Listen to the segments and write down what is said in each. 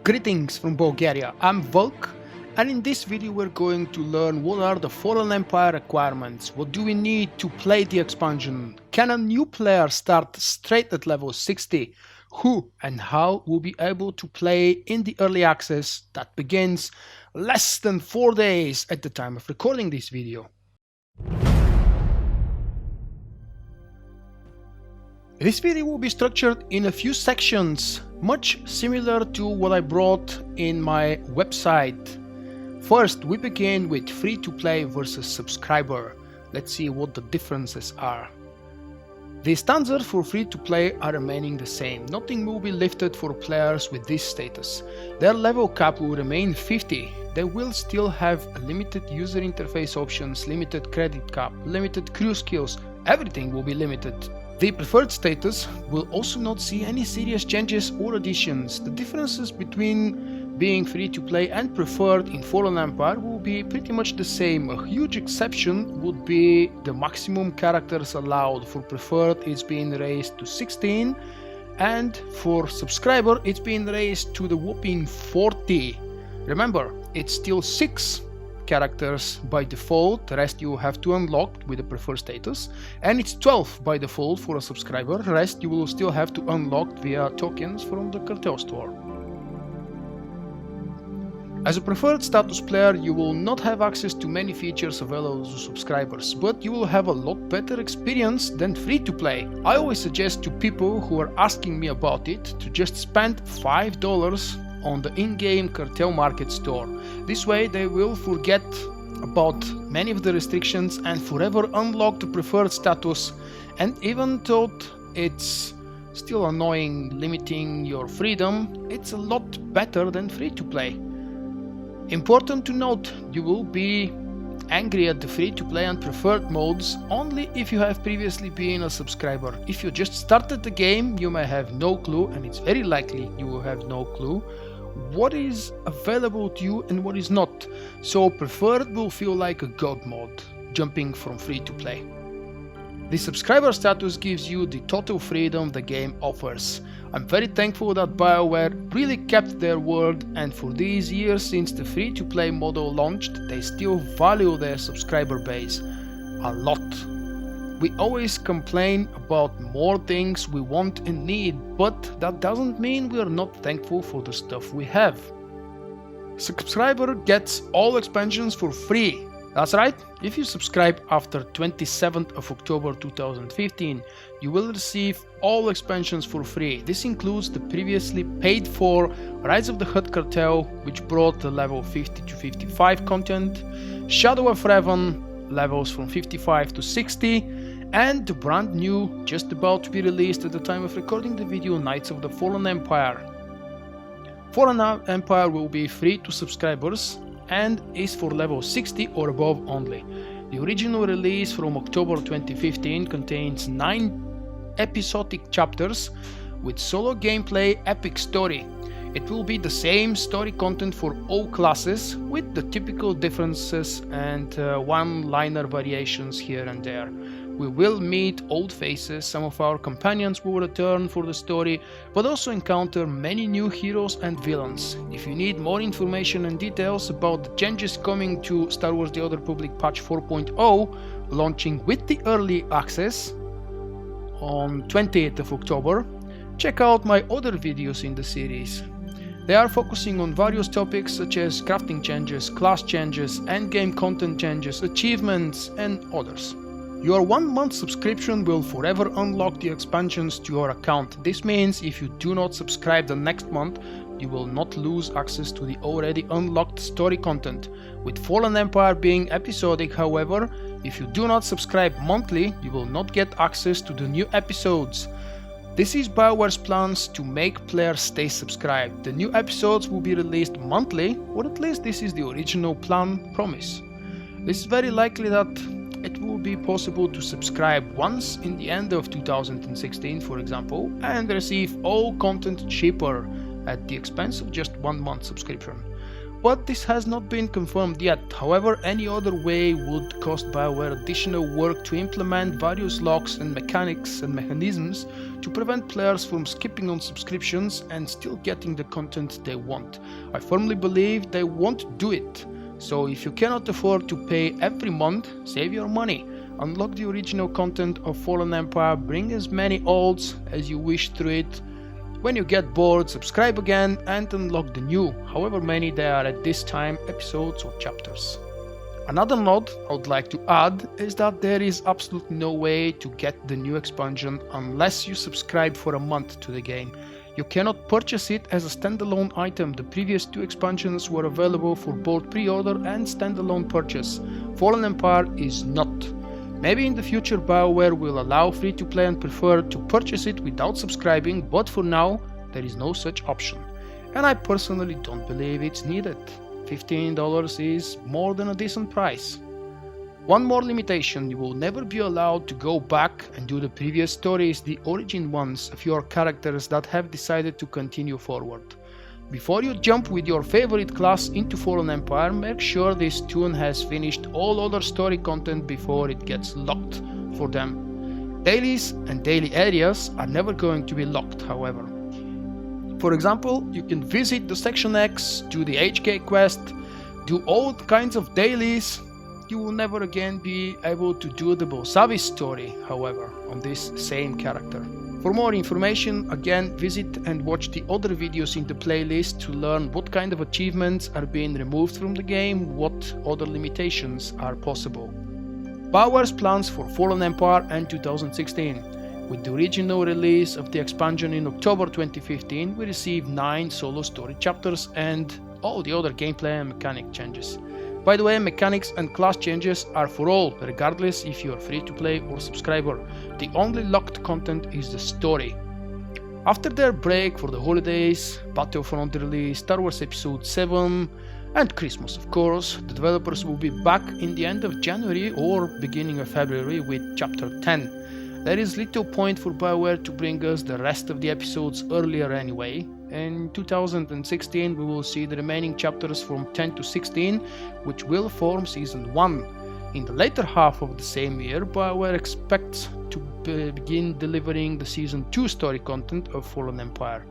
Greetings from Bulgaria, I'm Volk, and in this video we're going to learn what are the Fallen Empire requirements, what do we need to play the expansion, can a new player start straight at level 60, who and how will be able to play in the early access that begins less than 4 days at the time of recording this video. This video will be structured in a few sections, much similar to what I brought in my website. First, we begin with free-to-play versus subscriber. Let's see what the differences are. The standards for free-to-play are remaining the same. Nothing will be lifted for players with this status. Their level cap will remain 50. They will still have limited user interface options, limited credit cap, limited crew skills. Everything will be limited. The preferred status will also not see any serious changes or additions. The differences between being free to play and preferred in Fallen Empire will be pretty much the same. A huge exception would be the maximum characters allowed. For preferred it's been raised to 16 and for subscriber it's been raised to the whopping 40. Remember, it's still 6 characters by default, the rest you have to unlock with the preferred status, and it's 12 by default for a subscriber, the rest you will still have to unlock via tokens from the cartel store. As a preferred status player, you will not have access to many features available to subscribers, but you will have a lot better experience than free to play. I always suggest to people who are asking me about it to just spend $5 on the in-game cartel market store. This way they will forget about many of the restrictions and forever unlock the preferred status, and even though it's still annoying limiting your freedom, it's a lot better than free to play. Important to note, you will be angry at the free to play and preferred modes only if you have previously been a subscriber. If you just started the game, you may have no clue, and it's very likely you will have no clue what is available to you and what is not. So preferred will feel like a god mode, jumping from free to play. The subscriber status gives you the total freedom the game offers. I'm very thankful that BioWare really kept their word, and for these years since the free to play model launched, they still value their subscriber base a lot. We always complain about more things we want and need, but that doesn't mean we are not thankful for the stuff we have. Subscriber gets all expansions for free. That's right, if you subscribe after 27th of October 2015, you will receive all expansions for free. This includes the previously paid for Rise of the Hutt Cartel, which brought the level 50 to 55 content, Shadow of Revan levels from 55 to 60, and the brand new, just about to be released at the time of recording the video, Knights of the Fallen Empire. Fallen Empire will be free to subscribers and is for level 60 or above only. The original release from October 2015 contains 9 episodic chapters with solo gameplay, epic story. It will be the same story content for all classes, with the typical differences and one-liner variations here and there. We will meet old faces, some of our companions will return for the story, but also encounter many new heroes and villains. If you need more information and details about the changes coming to Star Wars The Old Republic patch 4.0, launching with the early access on 28th of October, check out my other videos in the series. They are focusing on various topics such as crafting changes, class changes, endgame content changes, achievements, and others. Your 1-month subscription will forever unlock the expansions to your account. This means if you do not subscribe the next month, you will not lose access to the already unlocked story content. With Fallen Empire being episodic, however, if you do not subscribe monthly, you will not get access to the new episodes. This is BioWare's plans to make players stay subscribed. The new episodes will be released monthly, or at least this is the original plan promise. This is very likely that it will be possible to subscribe once in the end of 2016, for example, and receive all content cheaper at the expense of just 1 month subscription. but this has not been confirmed yet. However, any other way would cost BioWare additional work to implement various locks and mechanics and mechanisms to prevent players from skipping on subscriptions and still getting the content they want. I firmly believe they won't do it. So if you cannot afford to pay every month, save your money. Unlock the original content of Fallen Empire, bring as many olds as you wish through it. When you get bored, subscribe again and unlock the new, however many there are at this time, episodes or chapters. Another note I would like to add is that there is absolutely no way to get the new expansion unless you subscribe for a month to the game. You cannot purchase it as a standalone item. The previous two expansions were available for both pre-order and standalone purchase. Fallen Empire is not. Maybe in the future BioWare will allow free-to-play and prefer to purchase it without subscribing, but for now there is no such option. And I personally don't believe it's needed. $15 is more than a decent price. One more limitation: you will never be allowed to go back and do the previous stories, the origin ones of your characters that have decided to continue forward. Before you jump with your favorite class into Fallen Empire, make sure this toon has finished all other story content before it gets locked for them. Dailies and daily areas are never going to be locked, however. For example, you can visit the Section X, do the HK quest, do all kinds of dailies. You will never again be able to do the Bolsavis story, however, on this same character. For more information, again, visit and watch the other videos in the playlist to learn what kind of achievements are being removed from the game, what other limitations are possible. BioWare's plans for Fallen Empire and 2016. With the original release of the expansion in October 2015, we received 9 solo story chapters and all the other gameplay and mechanic changes. By the way, mechanics and class changes are for all, regardless if you are free to play or subscriber. The only locked content is the story. After their break for the holidays, Battlefront release, Star Wars Episode 7 and Christmas of course, the developers will be back in the end of January or beginning of February with Chapter 10. There is little point for BioWare to bring us the rest of the episodes earlier anyway. In 2016 we will see the remaining chapters from 10 to 16, which will form Season 1. In the later half of the same year, BioWare expects to begin delivering the Season 2 story content of Fallen Empire.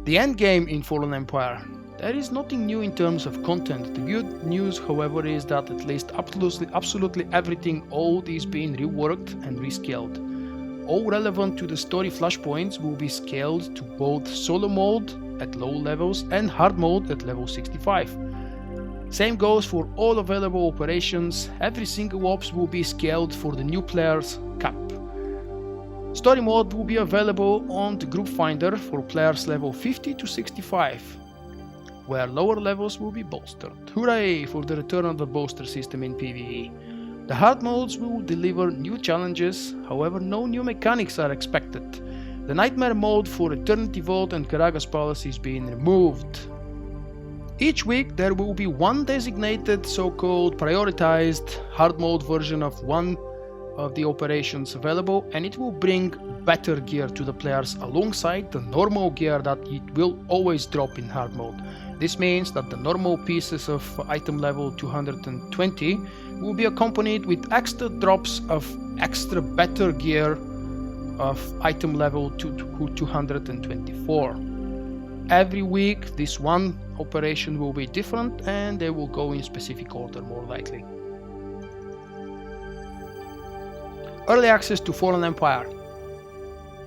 The endgame in Fallen Empire. There is nothing new in terms of content. The good news, however, is that at least absolutely everything old is being reworked and rescaled. All relevant to the story flashpoints will be scaled to both solo mode at low levels and hard mode at level 65. Same goes for all available operations. Every single ops will be scaled for the new player's cap. Story mode will be available on the group finder for players level 50 to 65, where lower levels will be bolstered. Hooray for the return of the bolster system in PvE. The hard modes will deliver new challenges, however no new mechanics are expected. The nightmare mode for Eternity Vault and Karagas Palace is being removed. Each week there will be one designated so-called prioritized hard mode version of one of the operations available, and it will bring better gear to the players alongside the normal gear that it will always drop in hard mode. This means that the normal pieces of item level 220 will be accompanied with extra drops of extra better gear of item level 224. Every week this one operation will be different and they will go in specific order more likely. Early access to Fallen Empire.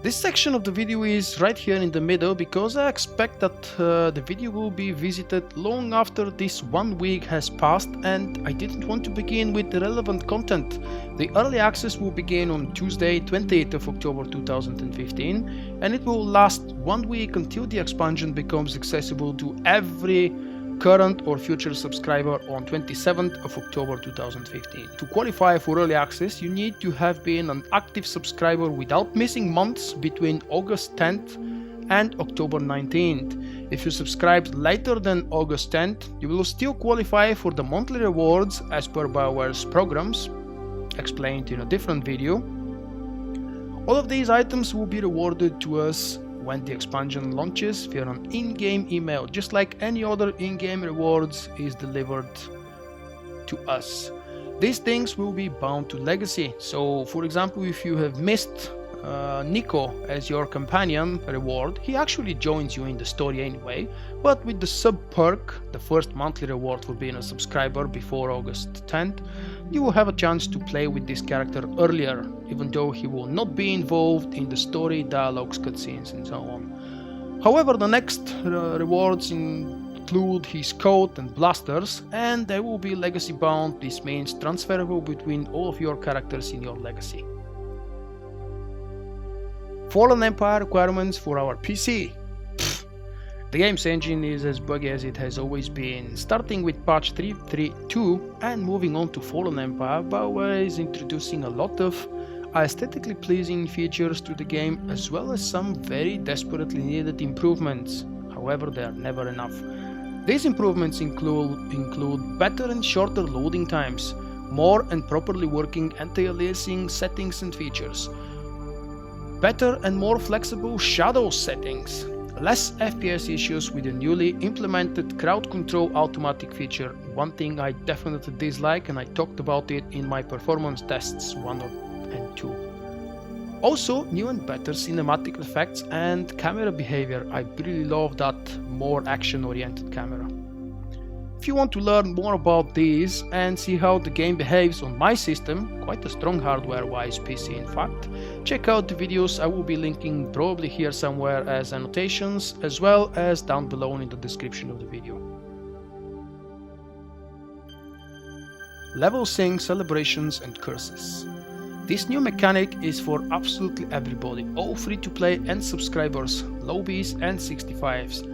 This section of the video is right here in the middle because I expect that the video will be visited long after this 1 week has passed, and I didn't want to begin with the relevant content. The early access will begin on Tuesday 28th of October 2015 and it will last 1 week until the expansion becomes accessible to every current or future subscriber on 27th of October 2015. To qualify for early access, you need to have been an active subscriber without missing months between August 10th and October 19th. If you subscribed later than August 10th, you will still qualify for the monthly rewards as per BioWare's programs, explained in a different video. All of these items will be rewarded to us when the expansion launches via an in-game email, just like any other in-game rewards is delivered to us. These things will be bound to legacy. So for example, if you have missed Nico as your companion reward, he actually joins you in the story anyway, but with the sub perk, the first monthly reward for being a subscriber before August 10th, you will have a chance to play with this character earlier, even though he will not be involved in the story, dialogues, cutscenes and so on. However, the next rewards include his coat and blasters, and they will be legacy bound. This means transferable between all of your characters in your legacy. Fallen Empire requirements for our PC. The game's engine is as buggy as it has always been. Starting with patch 3.3.2 and moving on to Fallen Empire, BioWare is introducing a lot of aesthetically pleasing features to the game, as well as some very desperately needed improvements. However, they are never enough. These improvements include better and shorter loading times, more and properly working anti-aliasing settings and features, better and more flexible shadow settings, less FPS issues with a newly implemented crowd control automatic feature, one thing I definitely dislike, and I talked about it in my performance tests 1 and 2. Also, new and better cinematic effects and camera behavior. I really love that more action-oriented camera. If you want to learn more about these and see how the game behaves on my system, quite a strong hardware-wise PC in fact, check out the videos I will be linking probably here somewhere as annotations, as well as down below in the description of the video. Level sync celebrations and curses. This new mechanic is for absolutely everybody, all free-to-play and subscribers, lobbies and 65s.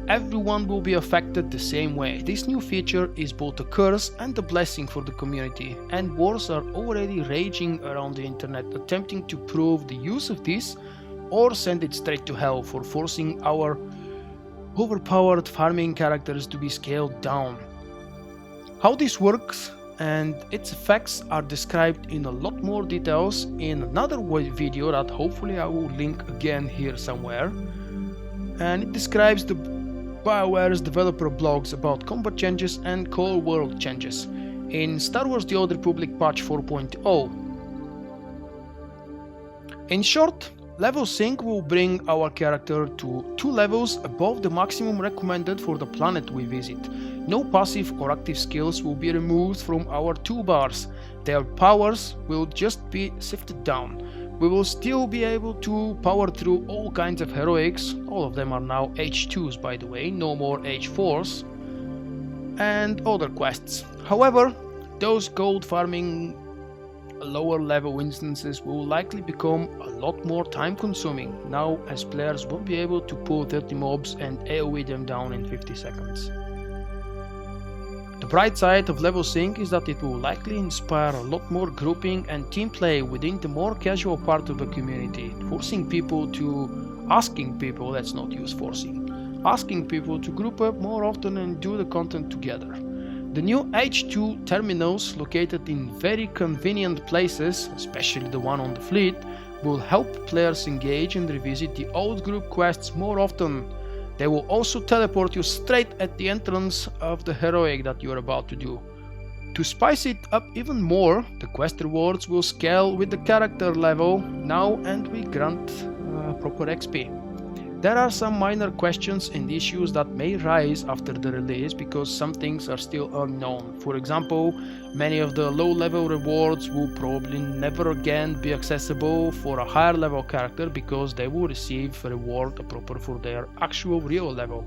Everyone will be affected the same way. This new feature is both a curse and a blessing for the community, and wars are already raging around the internet attempting to prove the use of this or send it straight to hell for forcing our overpowered farming characters to be scaled down. How this works and its effects are described in a lot more details in another video that hopefully I will link again here somewhere, and it describes the BioWare's developer blogs about combat changes and core world changes in Star Wars The Old Republic patch 4.0. In short, level sync will bring our character to 2 levels above the maximum recommended for the planet we visit. No passive or active skills will be removed from our toolbars. Their powers will just be sifted down. We will still be able to power through all kinds of heroics. All of them are now H2s by the way, no more H4s, and other quests. However, those gold farming lower level instances will likely become a lot more time consuming now, as players won't be able to pull 30 mobs and AoE them down in 50 seconds. The bright side of level sync is that it will likely inspire a lot more grouping and team play within the more casual part of the community, asking people to group up more often and do the content together. The new H2 terminals located in very convenient places, especially the one on the fleet, will help players engage and revisit the old group quests more often. They will also teleport you straight at the entrance of the heroic that you are about to do. To spice it up even more, the quest rewards will scale with the character level now, and we grant proper XP. There are some minor questions and issues that may rise after the release because some things are still unknown. For example, many of the low level rewards will probably never again be accessible for a higher level character because they will receive a reward proper for their actual real level.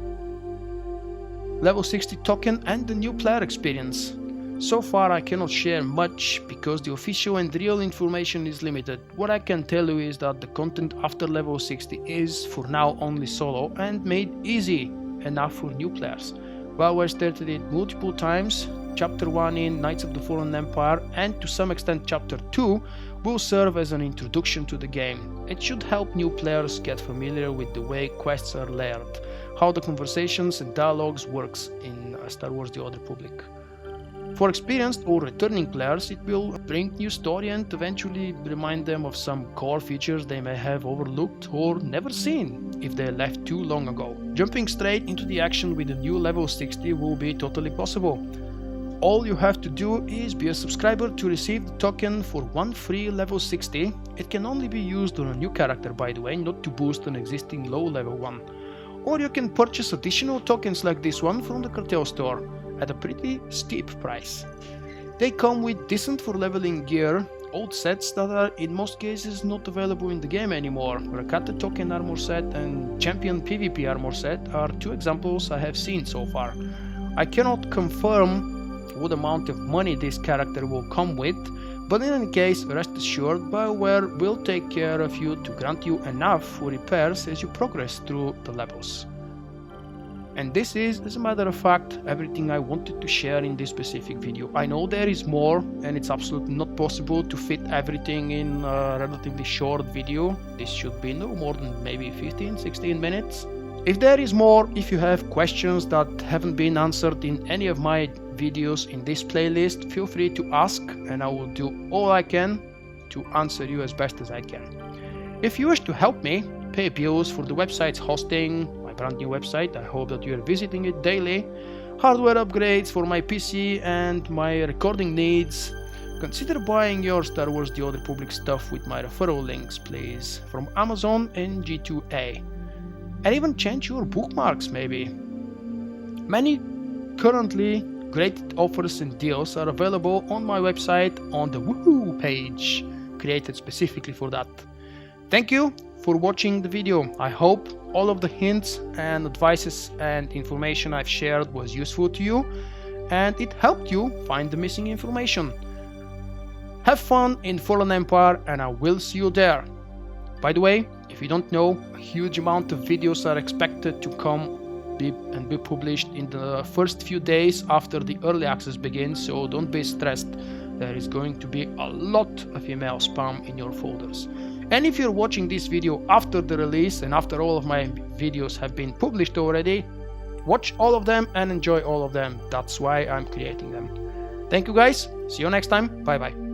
Level 60 token and the new player experience. So far I cannot share much because the official and real information is limited. What I can tell you is that the content after level 60 is for now only solo and made easy enough for new players. BioWare started it multiple times. Chapter 1 in Knights of the Fallen Empire and to some extent Chapter 2 will serve as an introduction to the game. It should help new players get familiar with the way quests are layered, how the conversations and dialogues works in Star Wars The Old Republic. For experienced or returning players, it will bring new story and eventually remind them of some core features they may have overlooked or never seen if they left too long ago. Jumping straight into the action with a new level 60 will be totally possible. All you have to do is be a subscriber to receive the token for one free level 60. It can only be used on a new character, by the way, not to boost an existing low level one. Or you can purchase additional tokens like this one from the cartel store at a pretty steep price. They come with decent for leveling gear, old sets that are in most cases not available in the game anymore. Rakata token armor set and champion PvP armor set are two examples I have seen so far. I cannot confirm what amount of money this character will come with, but in any case, rest assured, BioWare will take care of you to grant you enough for repairs as you progress through the levels. And this is, as a matter of fact, everything I wanted to share in this specific video. I know there is more, and it's absolutely not possible to fit everything in a relatively short video. This should be no more than maybe 15-16 minutes. If there is more, if you have questions that haven't been answered in any of my videos in this playlist, feel free to ask and I will do all I can to answer you as best as I can. If you wish to help me pay bills for the website's hosting, my brand new website, I hope that you are visiting it daily, hardware upgrades for my PC and my recording needs, consider buying your Star Wars The Old Republic stuff with my referral links, please, from Amazon and G2A. And even change your bookmarks, maybe. Many currently great offers and deals are available on my website on the Woohoo page, created specifically for that. Thank you for watching the video. I hope all of the hints and advices and information I've shared was useful to you and it helped you find the missing information. Have fun in Fallen Empire and I will see you there. By the way, if you don't know, a huge amount of videos are expected to come and be published in the first few days after the early access begins, so don't be stressed. There is going to be a lot of email spam in your folders. And if you're watching this video after the release and after all of my videos have been published already, watch all of them and enjoy all of them. That's why I'm creating them. Thank you guys. See you next time. Bye bye.